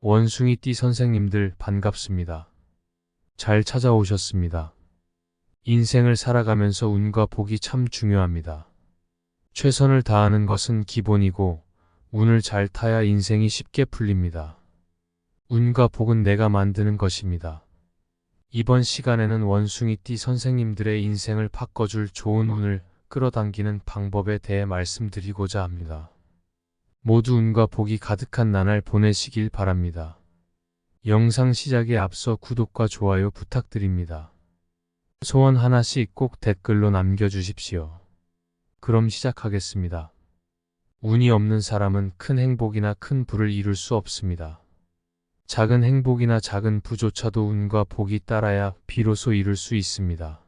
원숭이띠 선생님들 반갑습니다. 잘 찾아오셨습니다. 인생을 살아가면서 운과 복이 참 중요합니다. 최선을 다하는 것은 기본이고 운을 잘 타야 인생이 쉽게 풀립니다. 운과 복은 내가 만드는 것입니다. 이번 시간에는 원숭이띠 선생님들의 인생을 바꿔줄 좋은 운을 끌어당기는 방법에 대해 말씀드리고자 합니다. 모두 운과 복이 가득한 나날 보내시길 바랍니다. 영상 시작에 앞서 구독과 좋아요 부탁드립니다. 소원 하나씩 꼭 댓글로 남겨주십시오. 그럼 시작하겠습니다. 운이 없는 사람은 큰 행복이나 큰 부를 이룰 수 없습니다. 작은 행복이나 작은 부조차도 운과 복이 따라야 비로소 이룰 수 있습니다.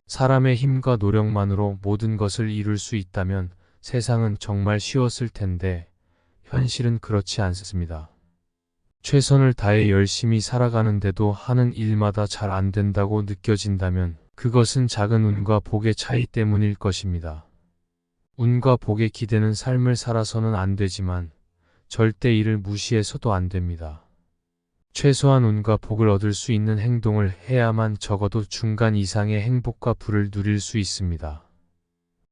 사람의 힘과 노력만으로 모든 것을 이룰 수 있다면 세상은 정말 쉬웠을 텐데 현실은 그렇지 않습니다. 최선을 다해 열심히 살아가는데도 하는 일마다 잘 안 된다고 느껴진다면 그것은 작은 운과 복의 차이 때문일 것입니다. 운과 복에 기대는 삶을 살아서는 안 되지만 절대 이를 무시해서도 안 됩니다. 최소한 운과 복을 얻을 수 있는 행동을 해야만 적어도 중간 이상의 행복과 부를 누릴 수 있습니다.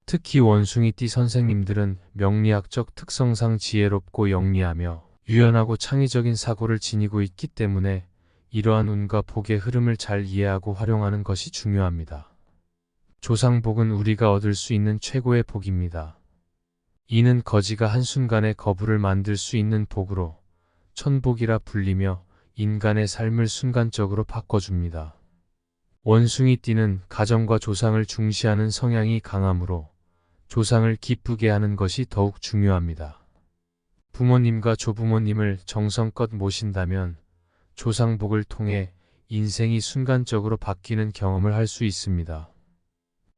특히 원숭이띠 선생님들은 명리학적 특성상 지혜롭고 영리하며 유연하고 창의적인 사고를 지니고 있기 때문에 이러한 운과 복의 흐름을 잘 이해하고 활용하는 것이 중요합니다. 조상복은 우리가 얻을 수 있는 최고의 복입니다. 이는 거지가 한순간에 거부를 만들 수 있는 복으로 천복이라 불리며 인간의 삶을 순간적으로 바꿔줍니다. 원숭이띠는 가정과 조상을 중시하는 성향이 강하므로 조상을 기쁘게 하는 것이 더욱 중요합니다. 부모님과 조부모님을 정성껏 모신다면 조상복을 통해 인생이 순간적으로 바뀌는 경험을 할 수 있습니다.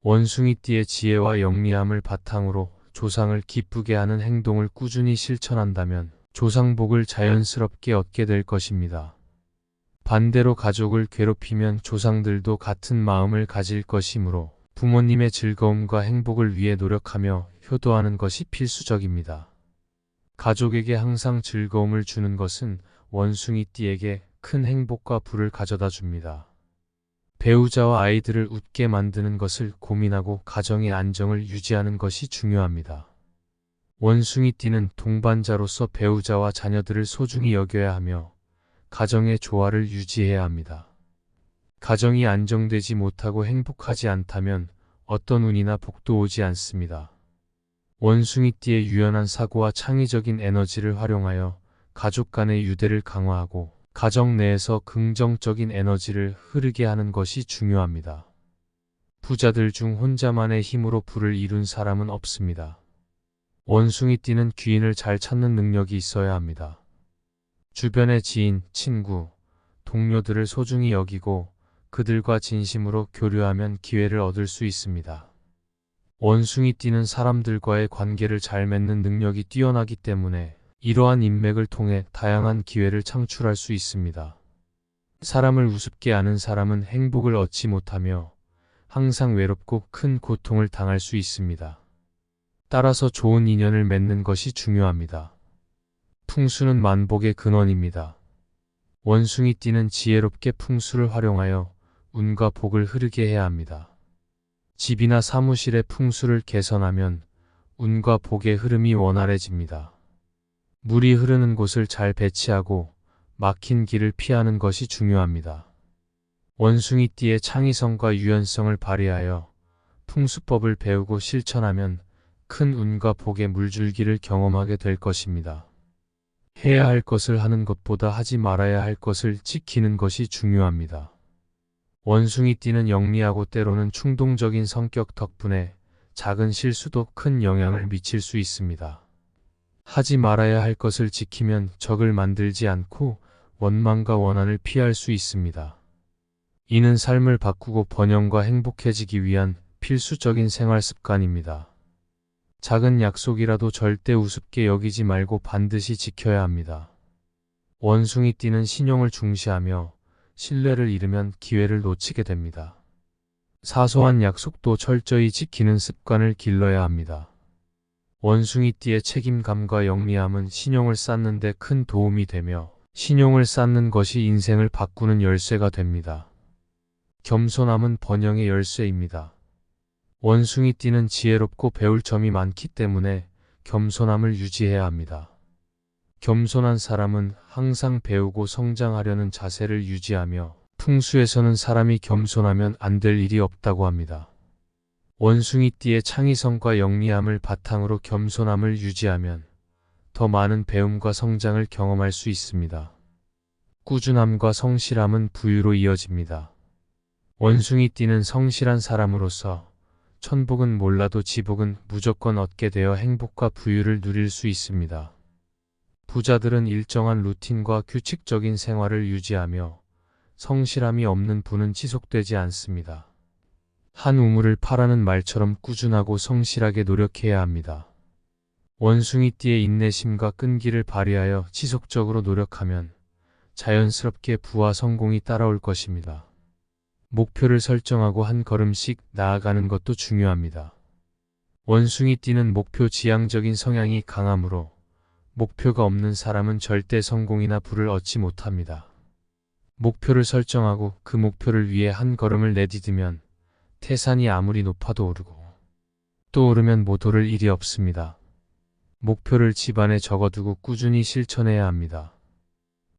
원숭이띠의 지혜와 영리함을 바탕으로 조상을 기쁘게 하는 행동을 꾸준히 실천한다면 조상복을 자연스럽게 얻게 될 것입니다. 반대로 가족을 괴롭히면 조상들도 같은 마음을 가질 것이므로 부모님의 즐거움과 행복을 위해 노력하며 효도하는 것이 필수적입니다. 가족에게 항상 즐거움을 주는 것은 원숭이띠에게 큰 행복과 부를 가져다 줍니다. 배우자와 아이들을 웃게 만드는 것을 고민하고 가정의 안정을 유지하는 것이 중요합니다. 원숭이띠는 동반자로서 배우자와 자녀들을 소중히 여겨야 하며 가정의 조화를 유지해야 합니다. 가정이 안정되지 못하고 행복하지 않다면 어떤 운이나 복도 오지 않습니다. 원숭이띠의 유연한 사고와 창의적인 에너지를 활용하여 가족 간의 유대를 강화하고 가정 내에서 긍정적인 에너지를 흐르게 하는 것이 중요합니다. 부자들 중 혼자만의 힘으로 부를 이룬 사람은 없습니다. 원숭이띠는 귀인을 잘 찾는 능력이 있어야 합니다. 주변의 지인, 친구, 동료들을 소중히 여기고 그들과 진심으로 교류하면 기회를 얻을 수 있습니다. 원숭이띠는 사람들과의 관계를 잘 맺는 능력이 뛰어나기 때문에 이러한 인맥을 통해 다양한 기회를 창출할 수 있습니다. 사람을 우습게 아는 사람은 행복을 얻지 못하며 항상 외롭고 큰 고통을 당할 수 있습니다. 따라서 좋은 인연을 맺는 것이 중요합니다. 풍수는 만복의 근원입니다. 원숭이띠는 지혜롭게 풍수를 활용하여 운과 복을 흐르게 해야 합니다. 집이나 사무실의 풍수를 개선하면 운과 복의 흐름이 원활해집니다. 물이 흐르는 곳을 잘 배치하고 막힌 길을 피하는 것이 중요합니다. 원숭이띠의 창의성과 유연성을 발휘하여 풍수법을 배우고 실천하면 큰 운과 복의 물줄기를 경험하게 될 것입니다. 해야 할 것을 하는 것보다 하지 말아야 할 것을 지키는 것이 중요합니다. 원숭이띠는 영리하고 때로는 충동적인 성격 덕분에 작은 실수도 큰 영향을 미칠 수 있습니다. 하지 말아야 할 것을 지키면 적을 만들지 않고 원망과 원한을 피할 수 있습니다. 이는 삶을 바꾸고 번영과 행복해지기 위한 필수적인 생활 습관입니다. 작은 약속이라도 절대 우습게 여기지 말고 반드시 지켜야 합니다. 원숭이띠는 신용을 중시하며 신뢰를 잃으면 기회를 놓치게 됩니다. 사소한 약속도 철저히 지키는 습관을 길러야 합니다. 원숭이띠의 책임감과 영리함은 신용을 쌓는 데 큰 도움이 되며 신용을 쌓는 것이 인생을 바꾸는 열쇠가 됩니다. 겸손함은 번영의 열쇠입니다. 원숭이띠는 지혜롭고 배울 점이 많기 때문에 겸손함을 유지해야 합니다. 겸손한 사람은 항상 배우고 성장하려는 자세를 유지하며 풍수에서는 사람이 겸손하면 안 될 일이 없다고 합니다. 원숭이띠의 창의성과 영리함을 바탕으로 겸손함을 유지하면 더 많은 배움과 성장을 경험할 수 있습니다. 꾸준함과 성실함은 부유로 이어집니다. 원숭이띠는 성실한 사람으로서 천복은 몰라도 지복은 무조건 얻게 되어 행복과 부유를 누릴 수 있습니다. 부자들은 일정한 루틴과 규칙적인 생활을 유지하며 성실함이 없는 분은 지속되지 않습니다. 한 우물을 파라는 말처럼 꾸준하고 성실하게 노력해야 합니다. 원숭이띠의 인내심과 끈기를 발휘하여 지속적으로 노력하면 자연스럽게 부와 성공이 따라올 것입니다. 목표를 설정하고 한 걸음씩 나아가는 것도 중요합니다. 원숭이띠는 목표 지향적인 성향이 강하므로 목표가 없는 사람은 절대 성공이나 부를 얻지 못합니다. 목표를 설정하고 그 목표를 위해 한 걸음을 내디디면 태산이 아무리 높아도 오르고 또 오르면 못 오를 일이 없습니다. 목표를 집안에 적어두고 꾸준히 실천해야 합니다.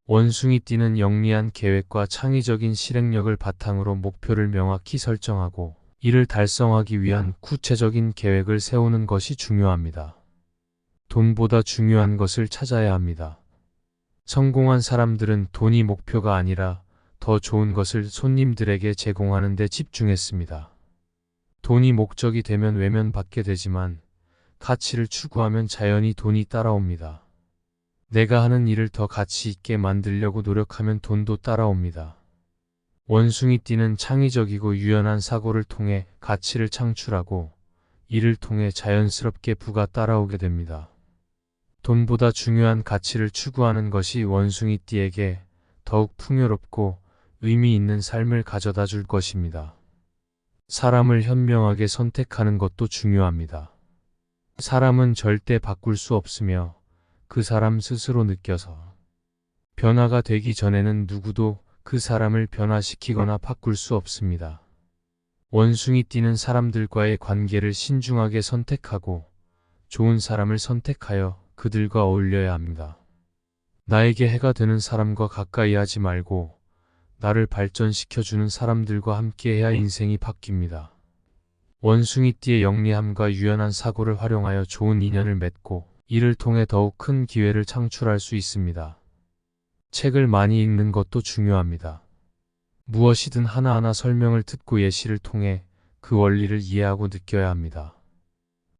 원숭이띠는 영리한 계획과 창의적인 실행력을 바탕으로 목표를 명확히 설정하고 이를 달성하기 위한 구체적인 계획을 세우는 것이 중요합니다. 돈보다 중요한 것을 찾아야 합니다. 성공한 사람들은 돈이 목표가 아니라 더 좋은 것을 손님들에게 제공하는 데 집중했습니다. 돈이 목적이 되면 외면받게 되지만 가치를 추구하면 자연히 돈이 따라옵니다. 내가 하는 일을 더 가치 있게 만들려고 노력하면 돈도 따라옵니다. 원숭이띠는 창의적이고 유연한 사고를 통해 가치를 창출하고 이를 통해 자연스럽게 부가 따라오게 됩니다. 돈보다 중요한 가치를 추구하는 것이 원숭이띠에게 더욱 풍요롭고 의미 있는 삶을 가져다 줄 것입니다. 사람을 현명하게 선택하는 것도 중요합니다. 사람은 절대 바꿀 수 없으며 그 사람 스스로 느껴서 변화가 되기 전에는 누구도 그 사람을 변화시키거나 바꿀 수 없습니다. 원숭이띠는 사람들과의 관계를 신중하게 선택하고 좋은 사람을 선택하여 그들과 어울려야 합니다. 나에게 해가 되는 사람과 가까이 하지 말고 나를 발전시켜주는 사람들과 함께해야 인생이 바뀝니다. 원숭이띠의 영리함과 유연한 사고를 활용하여 좋은 인연을 맺고 이를 통해 더욱 큰 기회를 창출할 수 있습니다. 책을 많이 읽는 것도 중요합니다. 무엇이든 하나하나 설명을 듣고 예시를 통해 그 원리를 이해하고 느껴야 합니다.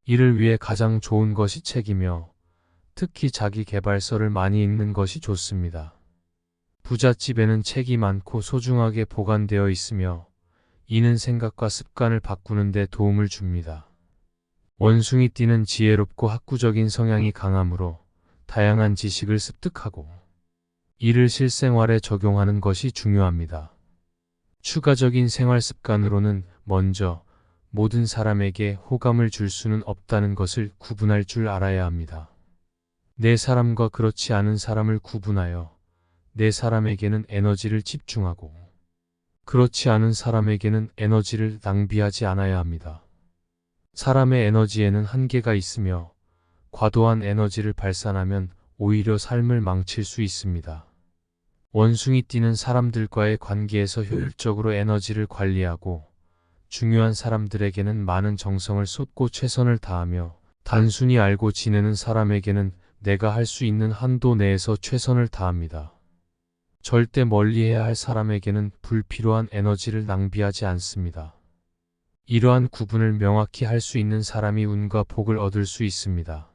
이를 위해 가장 좋은 것이 책이며 특히 자기 개발서를 많이 읽는 것이 좋습니다. 부잣집에는 책이 많고 소중하게 보관되어 있으며 이는 생각과 습관을 바꾸는 데 도움을 줍니다. 원숭이띠는 지혜롭고 학구적인 성향이 강하므로 다양한 지식을 습득하고 이를 실생활에 적용하는 것이 중요합니다. 추가적인 생활 습관으로는 먼저 모든 사람에게 호감을 줄 수는 없다는 것을 구분할 줄 알아야 합니다. 내 사람과 그렇지 않은 사람을 구분하여 내 사람에게는 에너지를 집중하고 그렇지 않은 사람에게는 에너지를 낭비하지 않아야 합니다. 사람의 에너지에는 한계가 있으며 과도한 에너지를 발산하면 오히려 삶을 망칠 수 있습니다. 원숭이띠는 사람들과의 관계에서 효율적으로 에너지를 관리하고 중요한 사람들에게는 많은 정성을 쏟고 최선을 다하며 단순히 알고 지내는 사람에게는 내가 할 수 있는 한도 내에서 최선을 다합니다. 절대 멀리해야 할 사람에게는 불필요한 에너지를 낭비하지 않습니다. 이러한 구분을 명확히 할 수 있는 사람이 운과 복을 얻을 수 있습니다.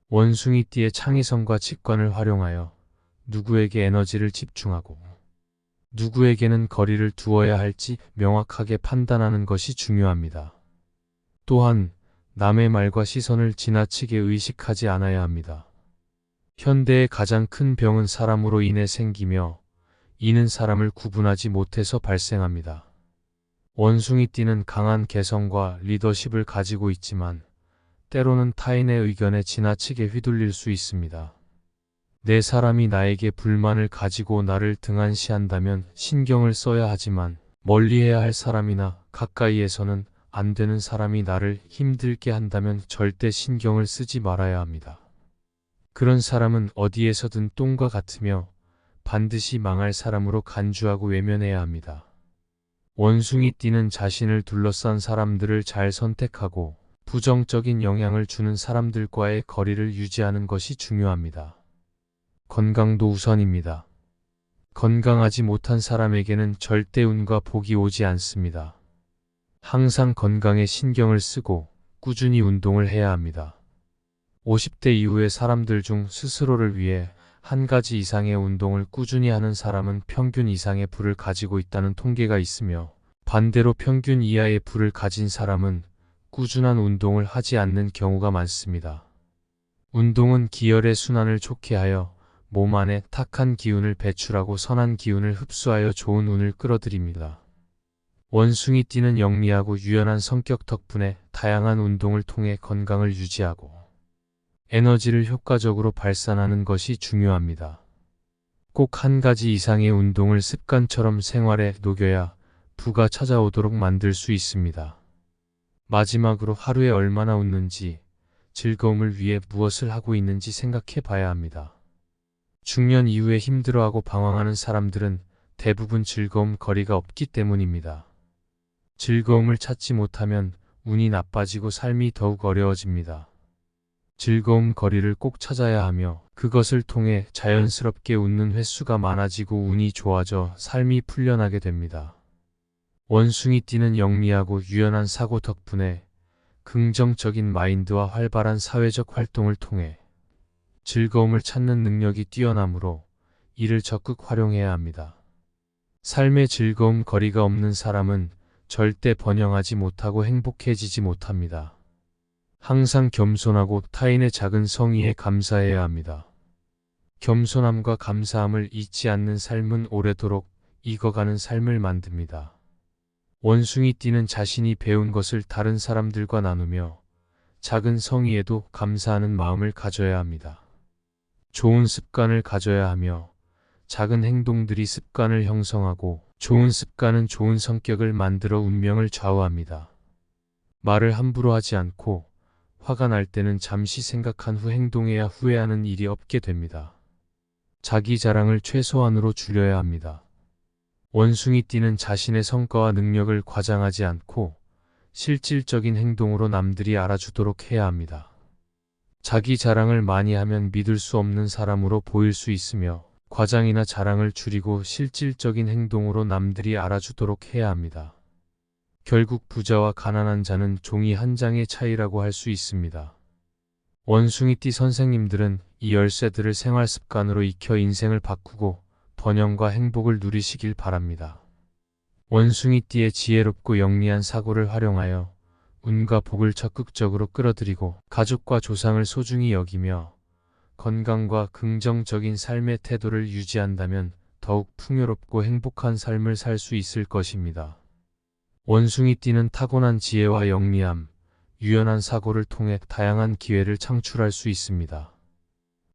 원숭이띠의 창의성과 직관을 활용하여 누구에게 에너지를 집중하고 누구에게는 거리를 두어야 할지 명확하게 판단하는 것이 중요합니다. 또한 남의 말과 시선을 지나치게 의식하지 않아야 합니다. 현대의 가장 큰 병은 사람으로 인해 생기며 이는 사람을 구분하지 못해서 발생합니다. 원숭이띠는 강한 개성과 리더십을 가지고 있지만 때로는 타인의 의견에 지나치게 휘둘릴 수 있습니다. 내 사람이 나에게 불만을 가지고 나를 등한시한다면 신경을 써야 하지만 멀리해야 할 사람이나 가까이에서는 안 되는 사람이 나를 힘들게 한다면 절대 신경을 쓰지 말아야 합니다. 그런 사람은 어디에서든 똥과 같으며 반드시 망할 사람으로 간주하고 외면해야 합니다. 원숭이 띠는 자신을 둘러싼 사람들을 잘 선택하고 부정적인 영향을 주는 사람들과의 거리를 유지하는 것이 중요합니다. 건강도 우선입니다. 건강하지 못한 사람에게는 절대 운과 복이 오지 않습니다. 항상 건강에 신경을 쓰고 꾸준히 운동을 해야 합니다. 50대 이후의 사람들 중 스스로를 위해 한 가지 이상의 운동을 꾸준히 하는 사람은 평균 이상의 부를 가지고 있다는 통계가 있으며 반대로 평균 이하의 부를 가진 사람은 꾸준한 운동을 하지 않는 경우가 많습니다. 운동은 기혈의 순환을 좋게 하여 몸 안에 탁한 기운을 배출하고 선한 기운을 흡수하여 좋은 운을 끌어들입니다. 원숭이 띠는 영리하고 유연한 성격 덕분에 다양한 운동을 통해 건강을 유지하고 에너지를 효과적으로 발산하는 것이 중요합니다. 꼭 한 가지 이상의 운동을 습관처럼 생활에 녹여야 부가 찾아오도록 만들 수 있습니다. 마지막으로 하루에 얼마나 웃는지, 즐거움을 위해 무엇을 하고 있는지 생각해 봐야 합니다. 중년 이후에 힘들어하고 방황하는 사람들은 대부분 즐거움 거리가 없기 때문입니다. 즐거움을 찾지 못하면 운이 나빠지고 삶이 더욱 어려워집니다. 즐거움 거리를 꼭 찾아야 하며 그것을 통해 자연스럽게 웃는 횟수가 많아지고 운이 좋아져 삶이 풀려나게 됩니다. 원숭이 띠는 영리하고 유연한 사고 덕분에 긍정적인 마인드와 활발한 사회적 활동을 통해 즐거움을 찾는 능력이 뛰어나므로 이를 적극 활용해야 합니다. 삶의 즐거움 거리가 없는 사람은 절대 번영하지 못하고 행복해지지 못합니다. 항상 겸손하고 타인의 작은 성의에 감사해야 합니다. 겸손함과 감사함을 잊지 않는 삶은 오래도록 익어가는 삶을 만듭니다. 원숭이 띠는 자신이 배운 것을 다른 사람들과 나누며 작은 성의에도 감사하는 마음을 가져야 합니다. 좋은 습관을 가져야 하며 작은 행동들이 습관을 형성하고 좋은 습관은 좋은 성격을 만들어 운명을 좌우합니다. 말을 함부로 하지 않고 화가 날 때는 잠시 생각한 후 행동해야 후회하는 일이 없게 됩니다. 자기 자랑을 최소한으로 줄여야 합니다. 원숭이 띠는 자신의 성과와 능력을 과장하지 않고 실질적인 행동으로 남들이 알아주도록 해야 합니다. 자기 자랑을 많이 하면 믿을 수 없는 사람으로 보일 수 있으며 과장이나 자랑을 줄이고 실질적인 행동으로 남들이 알아주도록 해야 합니다. 결국 부자와 가난한 자는 종이 한 장의 차이라고 할 수 있습니다. 원숭이띠 선생님들은 이 열쇠들을 생활 습관으로 익혀 인생을 바꾸고 번영과 행복을 누리시길 바랍니다. 원숭이띠의 지혜롭고 영리한 사고를 활용하여 운과 복을 적극적으로 끌어들이고 가족과 조상을 소중히 여기며 건강과 긍정적인 삶의 태도를 유지한다면 더욱 풍요롭고 행복한 삶을 살 수 있을 것입니다. 원숭이띠는 타고난 지혜와 영리함, 유연한 사고를 통해 다양한 기회를 창출할 수 있습니다.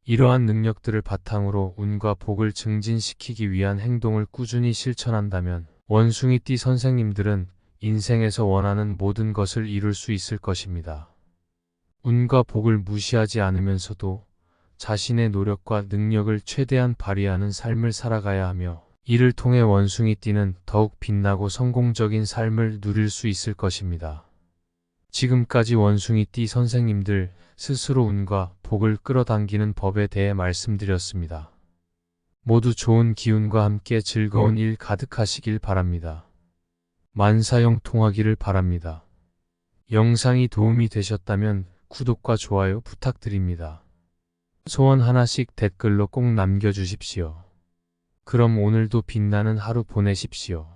이러한 능력들을 바탕으로 운과 복을 증진시키기 위한 행동을 꾸준히 실천한다면 원숭이띠 선생님들은 인생에서 원하는 모든 것을 이룰 수 있을 것입니다. 운과 복을 무시하지 않으면서도 자신의 노력과 능력을 최대한 발휘하는 삶을 살아가야 하며 이를 통해 원숭이띠는 더욱 빛나고 성공적인 삶을 누릴 수 있을 것입니다. 지금까지 원숭이띠 선생님들 스스로 운과 복을 끌어당기는 법에 대해 말씀드렸습니다. 모두 좋은 기운과 함께 즐거운 일 가득하시길 바랍니다. 만사형통하기를 바랍니다. 영상이 도움이 되셨다면 구독과 좋아요 부탁드립니다. 소원 하나씩 댓글로 꼭 남겨주십시오. 그럼 오늘도 빛나는 하루 보내십시오.